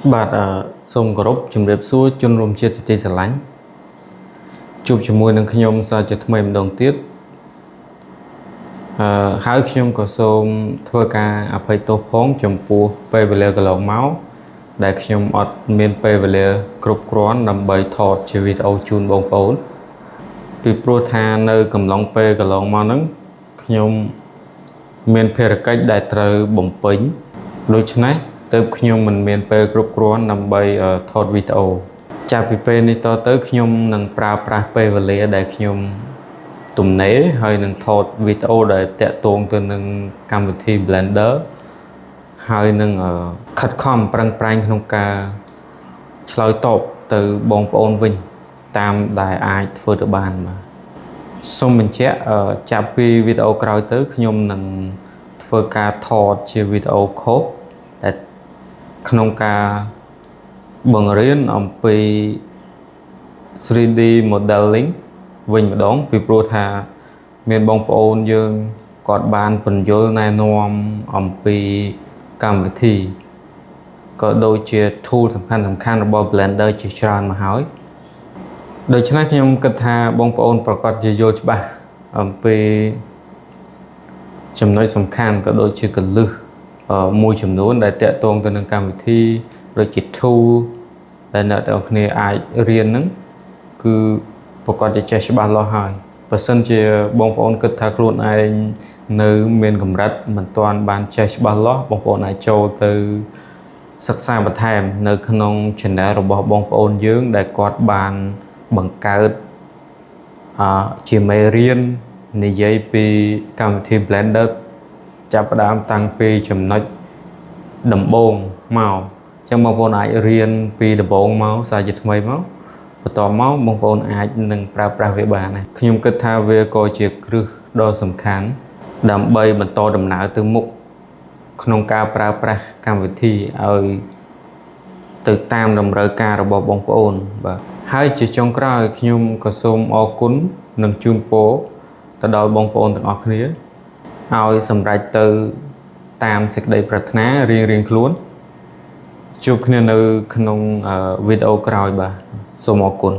បាទសូមគោរពជំរាបសួរជនរួមជាតិសេចក្តីស្រឡាញ់ជួបជាមួយនឹងខ្ញុំសាជាថ្មីម្ដងទៀតហើយខ្ញុំក៏សូមធ្វើការអភ័យទោសផងចំពោះពេលវេលាកន្លងមកដែលខ្ញុំអត់មានពេលវេលាគ្រប់គ្រាន់ដើម្បីថតជាវីដេអូជូនបងប្អូនពីព្រោះថានៅកំឡុងពេលកន្លងមកហ្នឹងខ្ញុំមានភារកិច្ចដែលត្រូវបំពេញដូច្នេះទើបខ្ញុំមិនមានពេលគ្រប់គ្រាន់ដើម្បីថតវីដេអូចាប់ពីពេលនេះតទៅខ្ញុំនឹងប្រើប្រាស់ពេលវេលាដែលខ្ញុំទំនេរហើយនឹងថតវីដេអូដែលតាក់ទងទៅនឹងកម្មវិធី Blender ហើយនឹងខិតខំប្រឹងប្រែងក្នុងការឆ្លើយតបទៅបងប្អូនវិញតាមដែលអាចធ្វើទៅបានបាទសូមបញ្ជាក់ចាប់ពីវីដេអូក្រោយទៅខ្ញុំនឹងធ្វើការថតជាវីដេអូខុសដែលក្នុងការបង្រៀនអំពី 3D modeling វិញម្ដងពីព្រោះថាមានបងប្អូនយើងគាត់បានពន្យល់ណែនាំអំពីកម្មវិធីក៏ដូចជា tool សំខាន់របស់ Blender ជាច្រើនមកហើយដូច្នេះខ្ញុំគិតថាបងប្អូនប្រកាសជាយល់ច្បាស់អំពីចំណុចសំខាន់ក៏ដូចជាកលឹះមួយចំនួនដែលតាក់ទងទៅនឹងកម្មវិធីដូចជា tool ដែលអ្នកទាំងគ្នាអាចរៀនហ្នឹងគឺប្រកាសជាចេះច្បាស់លាស់ហើយបើសិនជាបងប្អូនគិតថាខ្លួនឯងនៅមានកម្រិតមិនទាន់បានចេះច្បាស់លាស់បងប្អូនអាចចូលទៅសិក្សាបន្ថែមនៅក្នុង channel របស់បងប្អូនយើងដែលគាត់បានបង្កើតជាមេរៀននិយាយពីកម្មវិធី Blender ចាប់ផ្ដើមតាំងពីចំណុចដំបូងមកអញ្ចឹងបងប្អូនអាចរៀនពីដំបូងមកសារជាថ្មីមកបន្តមកបងប្អូនអាចនឹងប្រើប្រាស់វាបានដែរខ្ញុំគិតថាវាក៏ជាគ្រឹះដ៏សំខាន់ដើម្បីបន្តដំណើរទៅមុខក្នុងការប្រើប្រាស់កម្មវិធីឲ្យទៅតាមតម្រូវការរបស់បងប្អូនបាទហើយជាចុងក្រោយខ្ញុំក៏សូមអរគុណនិងជូនពរទៅដល់បងប្អូនទាំងអស់គ្នាឲ្យសម្រេចទៅតាមសេចក្តីប្រាថ្នារៀងៗខ្លួនជួបគ្នានៅក្នុងវីដេអូក្រោយបាទសូមអរគុណ